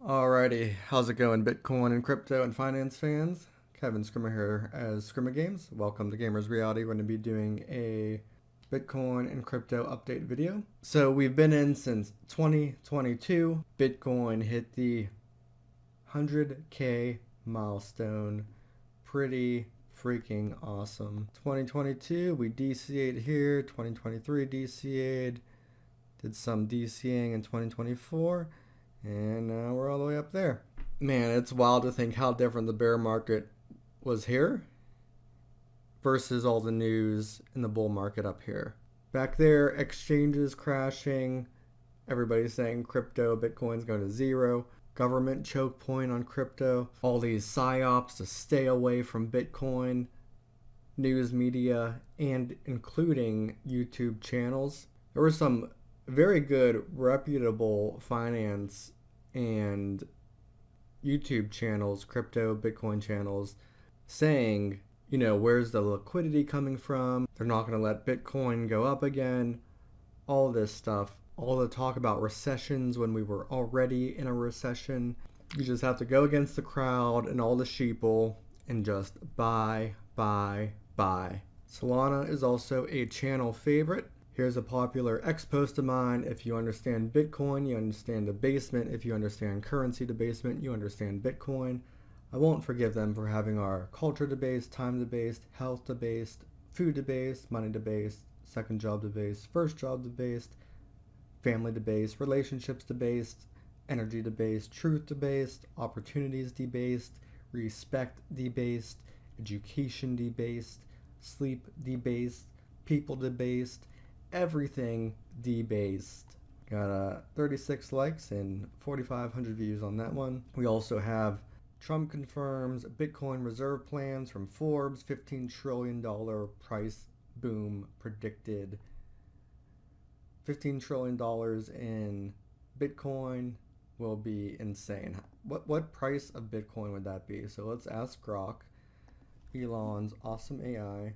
Alrighty, how's it going, Bitcoin and crypto and finance fans? Kevin Scrimmer here as Scrimmer Games. Welcome to Gamers Reality. We're going to be doing a Bitcoin and crypto update video. So we've been in since 2022. Bitcoin hit the 100K milestone. Pretty freaking awesome. 2022, we DCA'd here. 2023 DCA'd. Did some DCAing in 2024. And now we're all the way up there. Man, it's wild to think how different the bear market was here versus all the news in the bull market up here. Back there, exchanges crashing, everybody saying crypto, Bitcoin's going to zero, government choke point on crypto, all these psyops to stay away from Bitcoin, news media, and including YouTube channels. There were some very good, reputable finance and YouTube channels, crypto, Bitcoin channels, saying, where's the liquidity coming from? They're not going to let Bitcoin go up again. All this stuff, all the talk about recessions when we were already in a recession. You just have to go against the crowd and all the sheeple and just buy, buy, buy. Solana is also a channel favorite. Here's a popular X post of mine. If you understand Bitcoin, you understand debasement. If you understand currency debasement, you understand Bitcoin. I won't forgive them for having our culture debased, time debased, health debased, food debased, money debased, second job debased, first job debased, family debased, relationships debased, energy debased, truth debased, opportunities debased, respect debased, education debased, sleep debased, people debased, everything debased. Got 36 likes and 4,500 views on that one. We also have Trump confirms Bitcoin reserve plans from Forbes, $15 trillion price boom predicted. $15 trillion in Bitcoin will be insane. What price of Bitcoin would that be? So let's ask Grok, Elon's awesome AI,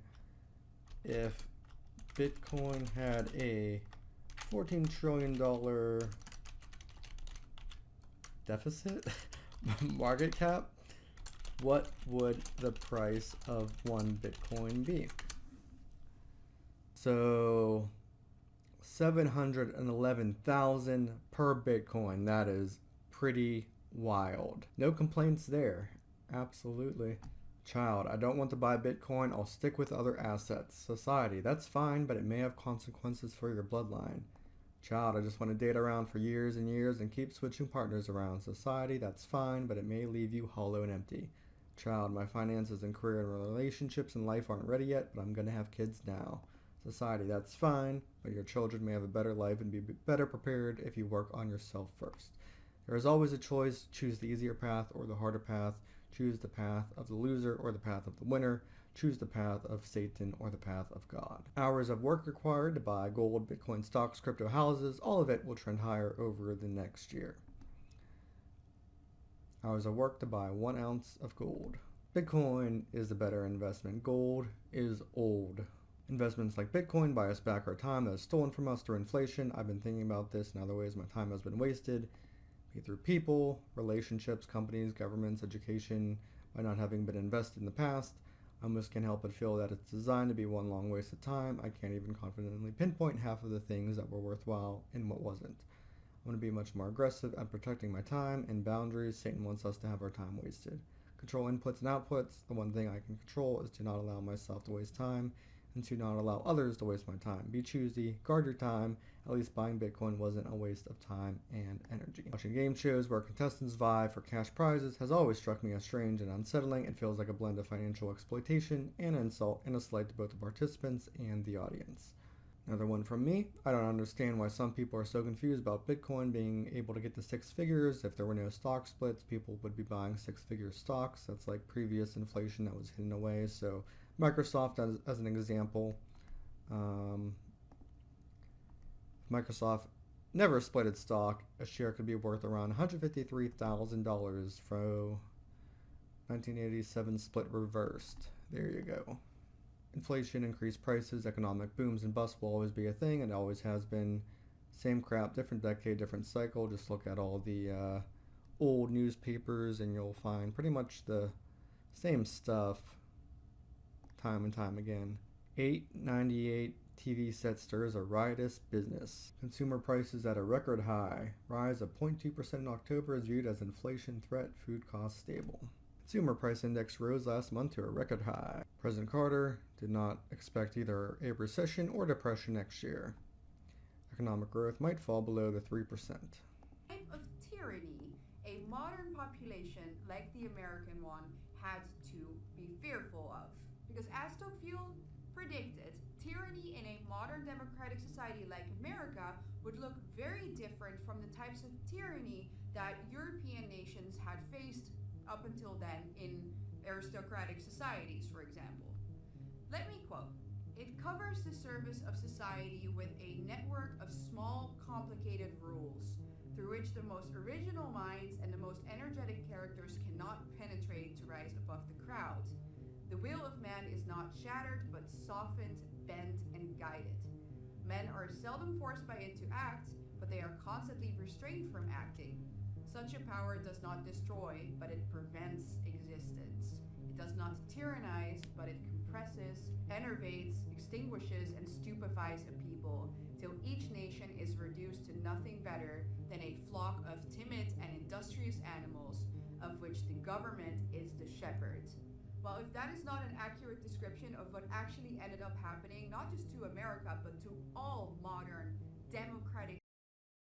if Bitcoin had a $14 trillion deficit market cap, what would the price of one Bitcoin be? So 711,000 per Bitcoin. That is pretty wild. No complaints there. Absolutely. Child, I don't want to buy Bitcoin. I'll stick with other assets. Society, that's fine, but it may have consequences for your bloodline. Child, I just want to date around for years and years and keep switching partners around. Society, that's fine, but it may leave you hollow and empty. Child, my finances and career and relationships in life aren't ready yet, but I'm going to have kids now. Society, that's fine, but your children may have a better life and be better prepared if you work on yourself first. There is always a choice. Choose the easier path or the harder path. Choose the path of the loser or the path of the winner. Choose the path of Satan or the path of God. Hours of work required to buy gold, Bitcoin stocks, crypto houses, all of it will trend higher over the next year. Hours of work to buy 1 ounce of gold. Bitcoin is the better investment. Gold is old. Investments like Bitcoin buy us back our time that is stolen from us through inflation. I've been thinking about this and other ways my time has been wasted. Be through people, relationships, companies, governments, education, by not having been invested in the past. I almost can't help but feel that it's designed to be one long waste of time. I can't even confidently pinpoint half of the things that were worthwhile and what wasn't. I want to be much more aggressive at protecting my time and boundaries. Satan wants us to have our time wasted. Control inputs and outputs. The one thing I can control is to not allow myself to waste time and to not allow others to waste my time. Be choosy, guard your time. At least buying Bitcoin wasn't a waste of time and energy. Watching game shows where contestants vie for cash prizes has always struck me as strange and unsettling. It feels like a blend of financial exploitation and insult and a slight to both the participants and the audience. Another one from me. I don't understand why some people are so confused about Bitcoin being able to get to 6 figures. If there were no stock splits, people would be buying 6-figure stocks. That's like previous inflation that was hidden away. So Microsoft, as an example, Microsoft never split its stock. A share could be worth around $153,000 for 1987 split reversed. There you go. Inflation, increased prices, economic booms and busts will always be a thing, and always has been. Same crap, different decade, different cycle. Just look at all the old newspapers and you'll find pretty much the same stuff time and time again. 898 TV set stirs a riotous business. Consumer prices at a record high. Rise of 0.2% in October is viewed as inflation threat. Food costs stable. Consumer price index rose last month to a record high. President Carter did not expect either a recession or depression next year. Economic growth might fall below the 3%. Type of tyranny a modern population like the American one had to be fearful of. Because as Tocqueville predicted, tyranny in a modern democratic society like America would look very different from the types of tyranny that European nations had faced up until then in aristocratic societies, for example. Let me quote. It covers the service of society with a network of small, complicated rules, through which the most original minds and the most energetic characters cannot penetrate to rise above the crowd. The will of man is not shattered, but softened, bent, and guided. Men are seldom forced by it to act, but they are constantly restrained from acting. Such a power does not destroy, but it prevents existence. It does not tyrannize, but it compresses, enervates, extinguishes, and stupefies a people, till each nation is reduced to nothing better than a flock of timid and industrious animals, of which the government is the shepherd. Well, if that is not an accurate description of what actually ended up happening, not just to America, but to all modern democratic.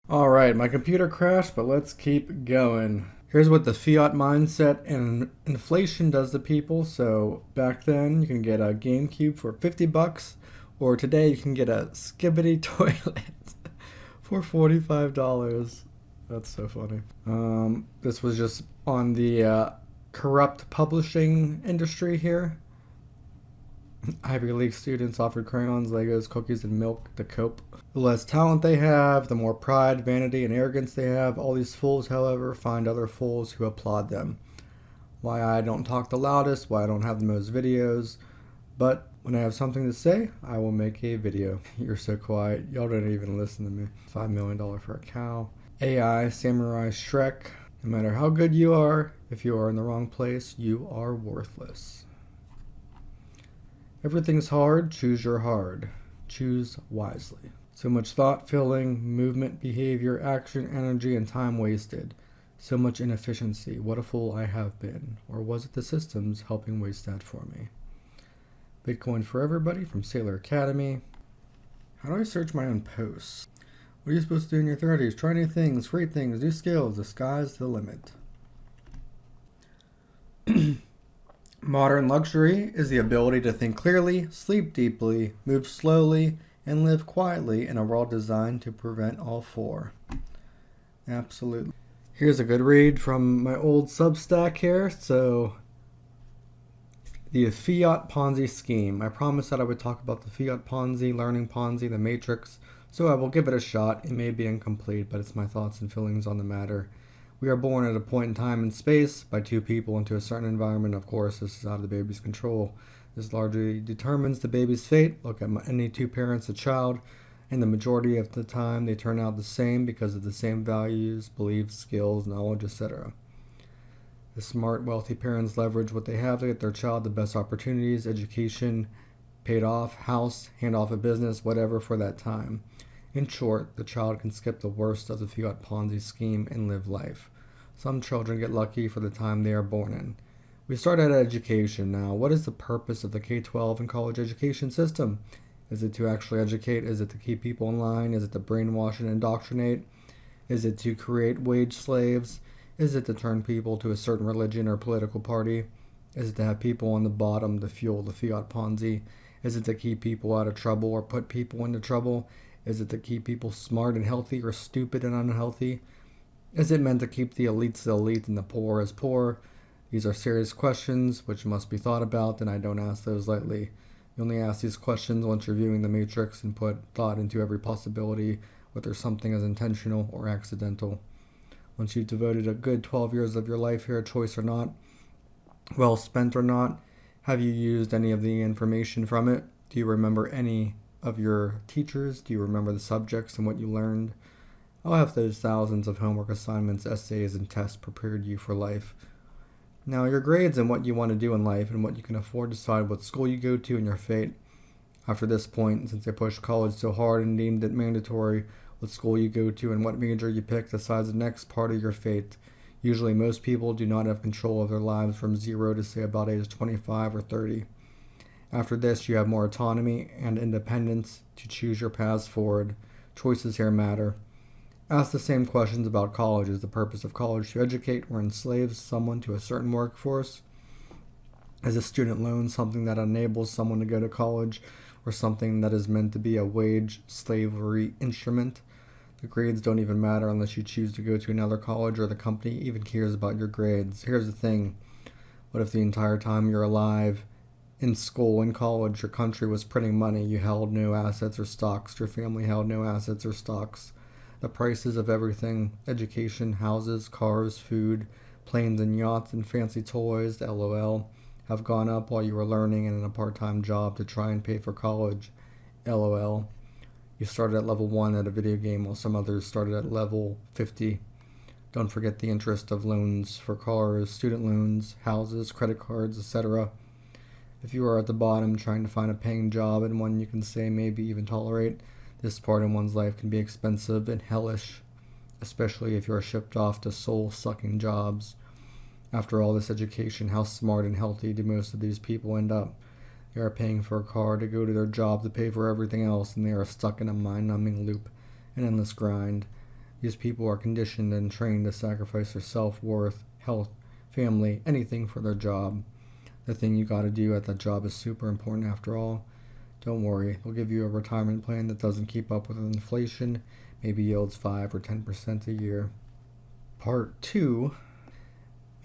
Alright, my computer crashed, but let's keep going. Here's what the fiat mindset and inflation does to people. So back then, you can get a GameCube for $50, or today you can get a Skibidi toilet for $45. That's so funny. This was just on the corrupt publishing industry here. Ivy League students offered crayons, Legos, cookies, and milk to cope. The less talent they have, the more pride, vanity, and arrogance they have. All these fools, however, find other fools who applaud them. Why I don't talk the loudest, why I don't have the most videos, but when I have something to say, I will make a video. You're so quiet. Y'all don't even listen to me. $5 million for a cow. AI, Samurai Shrek. No matter how good you are, if you are in the wrong place, you are worthless. Everything's hard, choose your hard. Choose wisely. So much thought, feeling, movement, behavior, action, energy, and time wasted. So much inefficiency. What a fool I have been. Or was it the systems helping waste that for me? Bitcoin for everybody from Sailor Academy. How do I search my own posts? What are you supposed to do in your 30s? Try new things, great things, new skills. The sky's the limit. Modern luxury is the ability to think clearly, sleep deeply, move slowly, and live quietly in a world designed to prevent all four. Absolutely. Here's a good read from my old Substack here. So, the Fiat Ponzi scheme. I promised that I would talk about the Fiat Ponzi, learning Ponzi, the Matrix. So I will give it a shot. It may be incomplete, but it's my thoughts and feelings on the matter. We are born at a point in time and space by two people into a certain environment. Of course, this is out of the baby's control. This largely determines the baby's fate. Look at any two parents, a child, and the majority of the time they turn out the same because of the same values, beliefs, skills, knowledge, etc. The smart, wealthy parents leverage what they have to get their child the best opportunities, education, paid off, house, hand off a business, whatever for that time. In short, the child can skip the worst of the Fiat Ponzi scheme and live life. Some children get lucky for the time they are born in. We start at education now. What is the purpose of the K-12 and college education system? Is it to actually educate? Is it to keep people in line? Is it to brainwash and indoctrinate? Is it to create wage slaves? Is it to turn people to a certain religion or political party? Is it to have people on the bottom to fuel the Fiat Ponzi? Is it to keep people out of trouble or put people into trouble? Is it to keep people smart and healthy or stupid and unhealthy? Is it meant to keep the elites elite and the poor as poor? These are serious questions which must be thought about, and I don't ask those lightly. You only ask these questions once you're viewing the Matrix and put thought into every possibility, whether something is intentional or accidental. Once you've devoted a good 12 years of your life here, choice or not, well spent or not, have you used any of the information from it? Do you remember any of your teachers? Do you remember the subjects and what you learned? I'll have those thousands of homework assignments, essays, and tests prepared you for life. Now, your grades and what you want to do in life and what you can afford decide what school you go to and your fate. After this point, since they pushed college so hard and deemed it mandatory, what school you go to and what major you pick decides the next part of your fate. Usually, most people do not have control of their lives from 0 to say about age 25 or 30. After this, you have more autonomy and independence to choose your paths forward. Choices here matter. Ask the same questions about college. Is the purpose of college to educate or enslave someone to a certain workforce? Is a student loan something that enables someone to go to college, or something that is meant to be a wage slavery instrument? The grades don't even matter unless you choose to go to another college or the company even cares about your grades. Here's the thing. What if the entire time you're alive, in school, in college, your country was printing money, you held no assets or stocks, your family held no assets or stocks? The prices of everything, education, houses, cars, food, planes and yachts and fancy toys, LOL, have gone up while you were learning and in a part-time job to try and pay for college, LOL. You started at level 1 at a video game while some others started at level 50. Don't forget the interest of loans for cars, student loans, houses, credit cards, etc. If you are at the bottom trying to find a paying job and one you can say maybe even tolerate, this part in one's life can be expensive and hellish, especially if you are shipped off to soul-sucking jobs. After all this education, how smart and healthy do most of these people end up? They are paying for a car to go to their job to pay for everything else, and they are stuck in a mind-numbing loop, an endless grind. These people are conditioned and trained to sacrifice their self-worth, health, family, anything for their job. The thing you gotta do at that job is super important after all. Don't worry, they'll give you a retirement plan that doesn't keep up with inflation, maybe yields 5 or 10% a year. Part 2.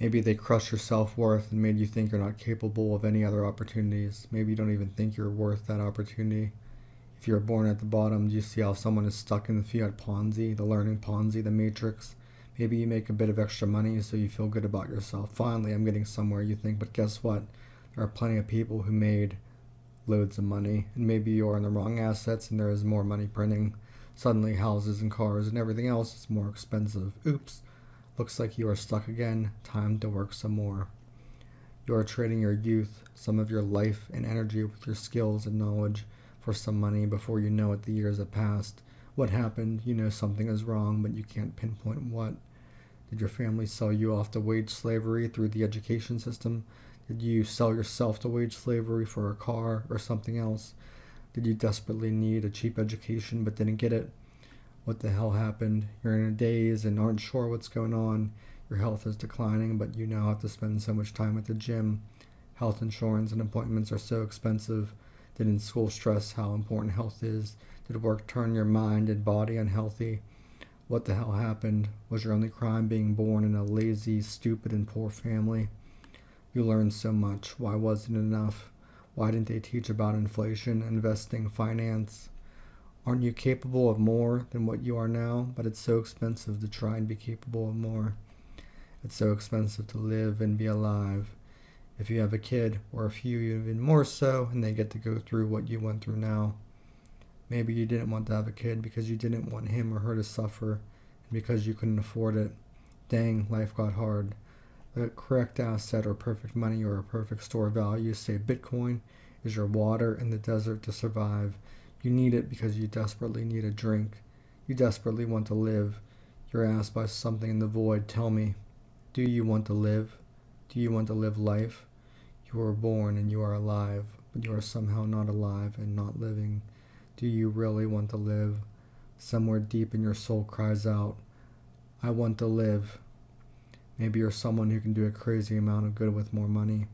Maybe they crushed your self-worth and made you think you're not capable of any other opportunities. Maybe you don't even think you're worth that opportunity. If you're born at the bottom, do you see how someone is stuck in the fiat Ponzi, the learning Ponzi, the matrix? Maybe you make a bit of extra money so you feel good about yourself. Finally, I'm getting somewhere, you think, but guess what? There are plenty of people who made loads of money, and maybe you are in the wrong assets and there is more money printing. Suddenly houses and cars and everything else is more expensive. Oops. Looks like you are stuck again. Time to work some more. You are trading your youth, some of your life and energy with your skills and knowledge for some money. Before you know it, the years have passed. What happened? You know something is wrong, but you can't pinpoint what. Did your family sell you off to wage slavery through the education system? Did you sell yourself to wage slavery for a car or something else? Did you desperately need a cheap education but didn't get it? What the hell happened? You're in a daze and aren't sure what's going on. Your health is declining, but you now have to spend so much time at the gym. Health insurance and appointments are so expensive. Didn't school stress how important health is? Did work turn your mind and body unhealthy? What the hell happened? Was your only crime being born in a lazy, stupid, and poor family? You learned so much. Why wasn't it enough? Why didn't they teach about inflation, investing, finance? Aren't you capable of more than what you are now? But it's so expensive to try and be capable of more. It's so expensive to live and be alive. If you have a kid, or a few even more so, and they get to go through what you went through now. Maybe you didn't want to have a kid because you didn't want him or her to suffer, and because you couldn't afford it. Dang, life got hard. The correct asset or perfect money or a perfect store value, say Bitcoin, is your water in the desert to survive. You need it because you desperately need a drink. You desperately want to live. You're asked by something in the void, tell me, do you want to live? Do you want to live life? You were born and you are alive, but you are somehow not alive and not living. Do you really want to live? Somewhere deep in your soul cries out, I want to live. Maybe you're someone who can do a crazy amount of good with more money.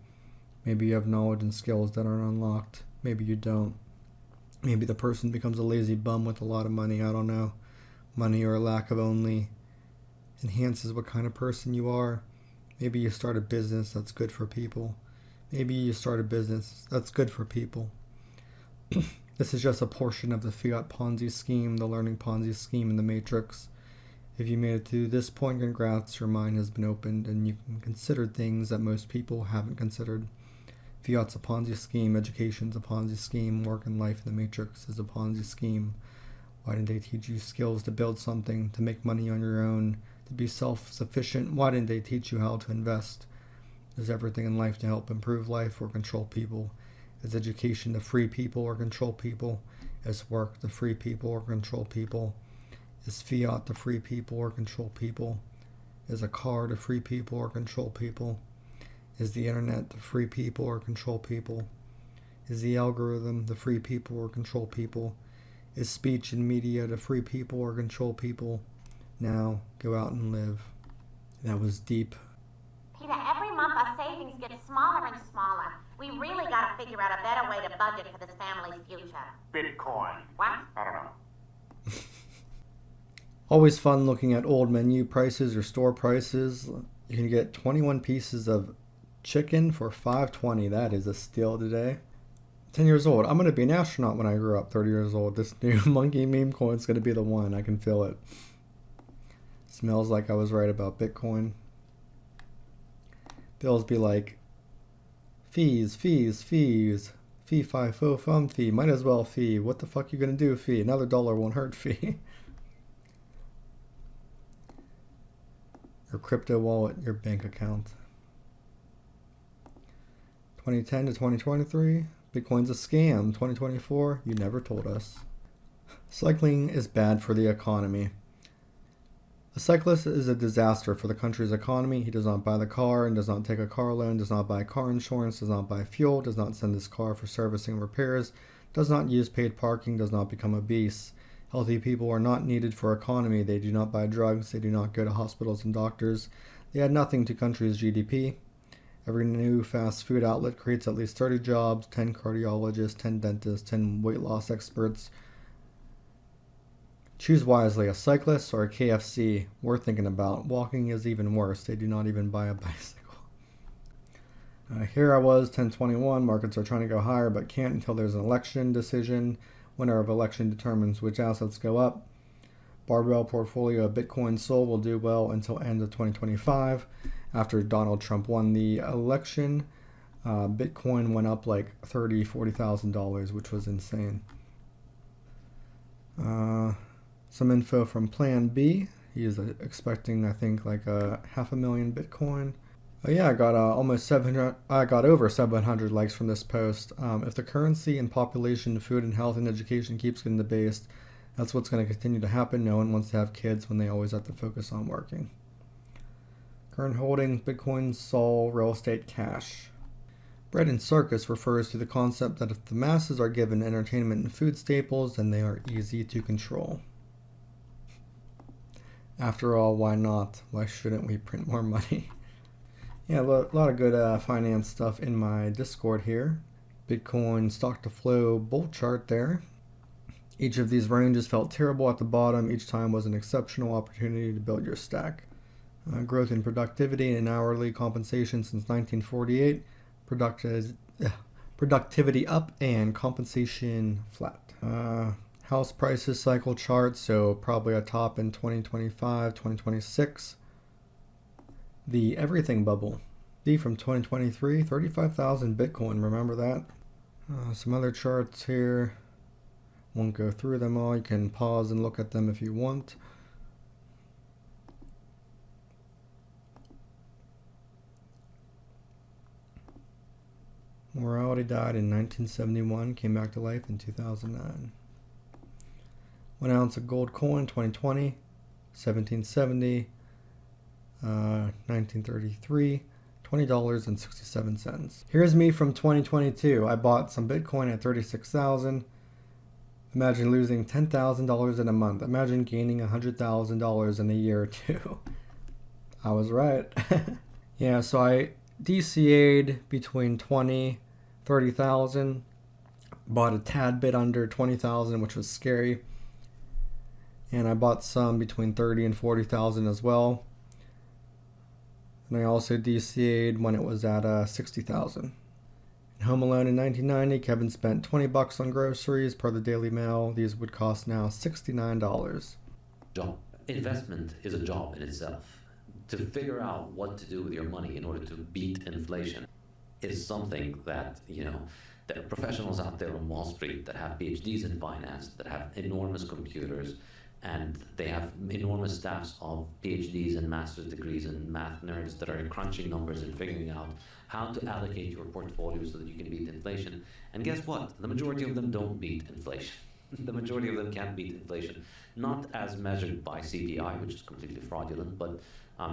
Maybe you have knowledge and skills that aren't unlocked. Maybe you don't. Maybe the person becomes a lazy bum with a lot of money, I don't know. Money or a lack of only enhances what kind of person you are. Maybe you start a business that's good for people. Maybe you start a business that's good for people. This is just a portion of the fiat Ponzi scheme, the learning Ponzi scheme in the Matrix. If you made it to this point, congrats, your mind has been opened and you can consider things that most people haven't considered. Fiat's a Ponzi scheme, education's a Ponzi scheme, work and life in the Matrix is a Ponzi scheme. Why didn't they teach you skills to build something, to make money on your own, to be self-sufficient? Why didn't they teach you how to invest? Is everything in life to help improve life or control people? Is education to free people or control people? Is work to free people or control people? Is fiat to free people or control people? Is a car to free people or control people? Is the internet to free people or control people? Is the algorithm to free people or control people? Is speech and media to free people or control people? Now, go out and live. That was deep. Peter, every month our savings get smaller and smaller. We really gotta figure out a better way to budget for this family's future. Bitcoin. What? I don't know. Always fun looking at old menu prices or store prices. You can get 21 pieces of chicken for $5.20. That is a steal today. 10 years old. I'm going to be an astronaut when I grow up. 30 years old. This new monkey meme coin is going to be the one. I can feel it. Smells like I was right about Bitcoin. Bills be like, fees. Fee, fi, fo, fum, fee. Might as well fee. What the fuck you going to do, fee? Another dollar won't hurt, fee. Your crypto wallet, your bank account. 2010 to 2023, Bitcoin's a scam. 2024, you never told us. Cycling is bad for the economy. A cyclist is a disaster for the country's economy. He does not buy the car and does not take a car loan, does not buy car insurance, does not buy fuel, does not send his car for servicing and repairs, does not use paid parking, does not become obese. Healthy people are not needed for economy. They do not buy drugs. They do not go to hospitals and doctors. They add nothing to country's GDP. Every new fast food outlet creates at least 30 jobs, 10 cardiologists, 10 dentists, 10 weight loss experts. Choose wisely, a cyclist or a KFC. We're thinking about. Walking is even worse. They do not even buy a bicycle. Here I was, 1021. Markets are trying to go higher but can't until there's an election decision. Winner of election determines which assets go up. Barbell portfolio of Bitcoin sold will do well until end of 2025. After Donald Trump won the election, Bitcoin went up like $30,000, $40,000, which was insane. Some info from Plan B. He is expecting, I think, like 500,000 Bitcoin. Yeah, I got almost 700. I got over 700 likes from this post. If the currency and population, food and health and education keeps getting debased, that's what's going to continue to happen. No one wants to have kids when they always have to focus on working. Current holdings: Bitcoin, Sol, real estate, cash. Bread and circus refers to the concept that if the masses are given entertainment and food staples, then they are easy to control. After all, why not? Why shouldn't we print more money? Yeah, a lot of good finance stuff in my Discord here. Bitcoin stock to flow bull chart there. Each of these ranges felt terrible at the bottom. Each time was an exceptional opportunity to build your stack. Growth in productivity and hourly compensation since 1948. Productivity up and compensation flat. House prices cycle chart, so probably a top in 2025, 2026. The everything bubble. D from 2023, 35,000 Bitcoin, remember that? Some other charts here. Won't go through them all. You can pause and look at them if you want. Morality died in 1971, came back to life in 2009. 1 ounce of gold coin, 2020, 1770, 1933, $20.67. Here's me from 2022. I bought some Bitcoin at 36,000. Imagine losing $10,000 in a month. Imagine gaining $100,000 in a year or two. I was right. Yeah, so I DCA'd between 20, 30,000. Bought a tad bit under 20,000, which was scary. And I bought some between 30 and 40,000 as well. And I also DCA'd when it was at 60,000. In Home Alone in 1990, Kevin spent $20 on groceries per the Daily Mail. These would cost now $69. Job. Investment is a job in itself. To figure out what to do with your money in order to beat inflation is something that, There are professionals out there on Wall Street that have PhDs in finance, that have enormous computers, and they have enormous staffs of PhDs and master's degrees and math nerds that are crunching numbers and figuring out how to allocate your portfolio so that you can beat inflation. And guess what? The majority of them don't beat inflation. The majority of them can't beat inflation, not as measured by CPI, which is completely fraudulent, but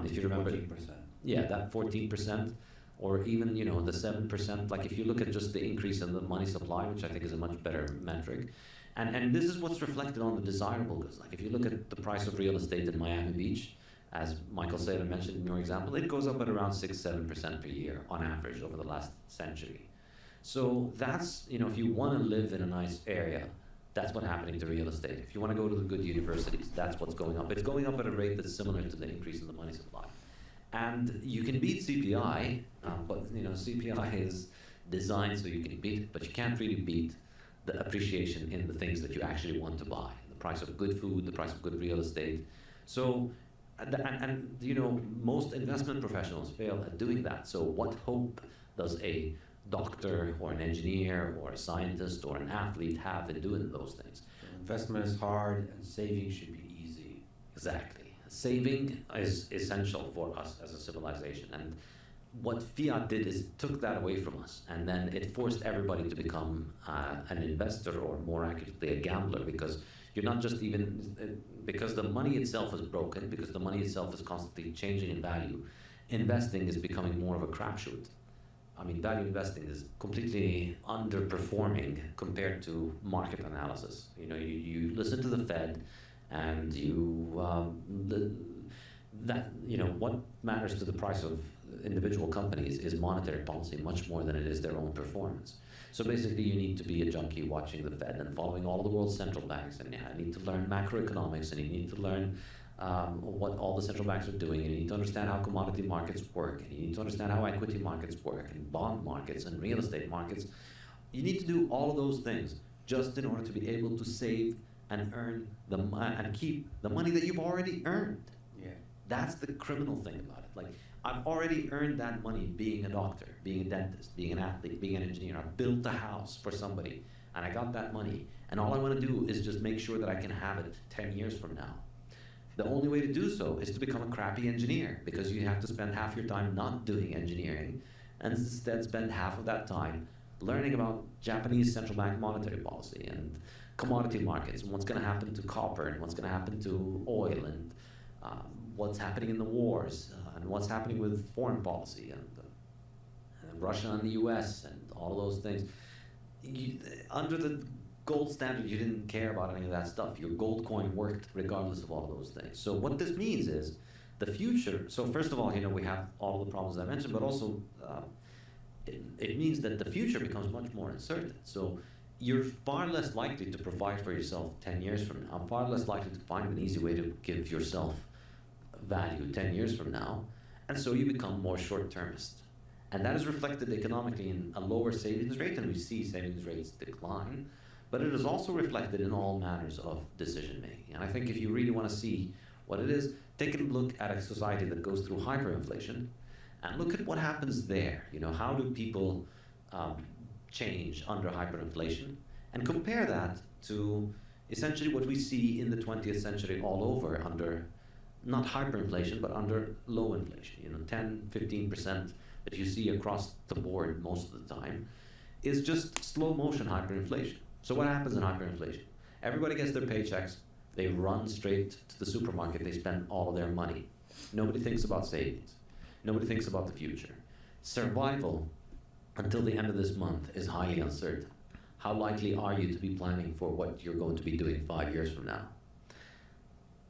if you remember, 14%. yeah, that 14%, or even the 7%. Like if you look at just the increase in the money supply, which I think is a much better metric, and this is what's reflected on the desirable goods. Like if you look at the price of real estate in Miami Beach, as Michael Saylor mentioned in your example, it goes up at around 6-7% per year on average over the last century. So that's if you want to live in a nice area, that's what's happening to real estate. If you want to go to the good universities, that's what's going up. It's going up at a rate that's similar to the increase in the money supply. And you can beat CPI, but CPI is designed so you can beat it, but you can't really beat the appreciation in the things that you actually want to buy. The price of good food, the price of good real estate. So, most investment professionals fail at doing that. So what hope does a doctor or an engineer or a scientist or an athlete have in doing those things? So investment is hard and saving should be easy. Exactly. Saving is essential for us as a civilization. And what fiat did is it took that away from us, and then it forced everybody to become an investor, or more accurately, a gambler, because you're not just because the money itself is broken, because the money itself is constantly changing in value. Investing is becoming more of a crapshoot. I mean, value investing is completely underperforming compared to market analysis. You listen to the Fed, and what matters to the price of individual companies is monetary policy much more than it is their own performance. So basically, you need to be a junkie watching the Fed and following all the world's central banks, and you need to learn macroeconomics, and you need to learn what all the central banks are doing, and you need to understand how commodity markets work, and you need to understand how equity markets work, and bond markets, and real estate markets. You need to do all of those things just in order to be able to save and earn and keep the money that you've already earned. Yeah. That's the criminal thing about it. Like, I've already earned that money being a doctor, being a dentist, being an athlete, being an engineer. I built a house for somebody, and I got that money. And all I want to do is just make sure that I can have it 10 years from now. The only way to do so is to become a crappy engineer, because you have to spend half your time not doing engineering, and instead spend half of that time learning about Japanese central bank monetary policy and commodity markets, and what's going to happen to copper, and what's going to happen to oil, and what's happening in the wars, and what's happening with foreign policy, and Russia and the US, and all of those things. Under the gold standard, you didn't care about any of that stuff. Your gold coin worked regardless of all of those things. So what this means is the future. So first of all, we have all the problems I mentioned, but also it means that the future becomes much more uncertain. So you're far less likely to provide for yourself 10 years from now, far less likely to find an easy way to give yourself value 10 years from now, and so you become more short-termist. And that is reflected economically in a lower savings rate, and we see savings rates decline, but it is also reflected in all manners of decision-making. And I think if you really want to see what it is, take a look at a society that goes through hyperinflation, and look at what happens there. How do people change under hyperinflation, and compare that to essentially what we see in the 20th century all over under not hyperinflation, but under low inflation. 10, 15% that you see across the board most of the time is just slow motion hyperinflation. So what happens in hyperinflation? Everybody gets their paychecks, they run straight to the supermarket, they spend all of their money. Nobody thinks about savings. Nobody thinks about the future. Survival until the end of this month is highly uncertain. How likely are you to be planning for what you're going to be doing 5 years from now?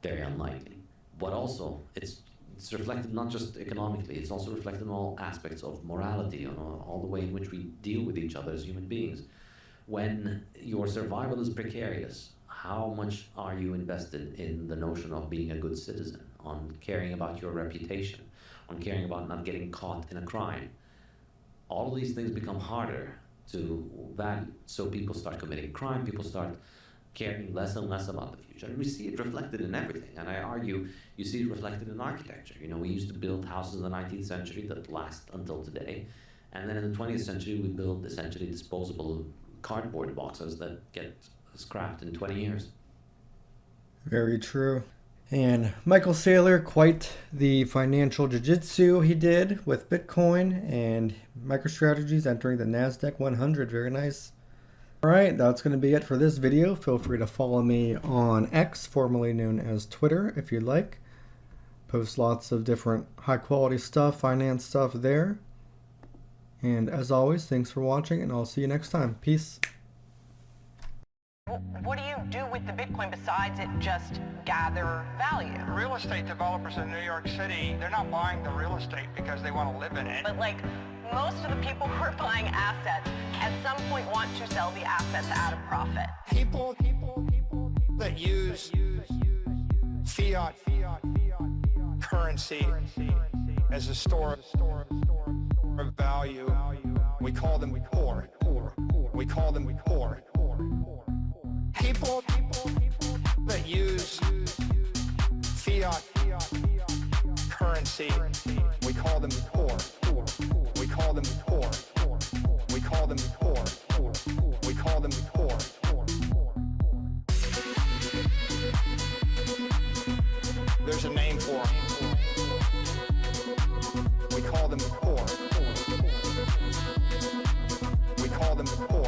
Very unlikely. But also, it's reflected not just economically, it's also reflected in all aspects of morality, all the way in which we deal with each other as human beings. When your survival is precarious, how much are you invested in the notion of being a good citizen, on caring about your reputation, on caring about not getting caught in a crime? All of these things become harder to value. So people start committing crime, people start caring less and less about the future. And we see it reflected in everything. And I argue you see it reflected in architecture. We used to build houses in the 19th century that last until today. And then in the 20th century, we build essentially disposable cardboard boxes that get scrapped in 20 years. Very true. And Michael Saylor, quite the financial jiu-jitsu he did with Bitcoin and MicroStrategies entering the NASDAQ 100. Very nice. All right, that's going to be it for this video. Feel free to follow me on X, formerly known as Twitter, if you'd like. Post lots of different high-quality stuff, finance stuff there. And as always, thanks for watching, and I'll see you next time. Peace. What do you do with the Bitcoin besides it just gather value? Real estate developers in New York City, they're not buying the real estate because they want to live in it. But like most of the people who are buying assets at some point want to sell the assets at a profit. People that use fiat currency as a store of value, we call them poor. We call them poor. People that use fiat currency, we call them poor. We call them poor. We call them poor. We call them poor. There's a name for them. We call them poor. We call them poor.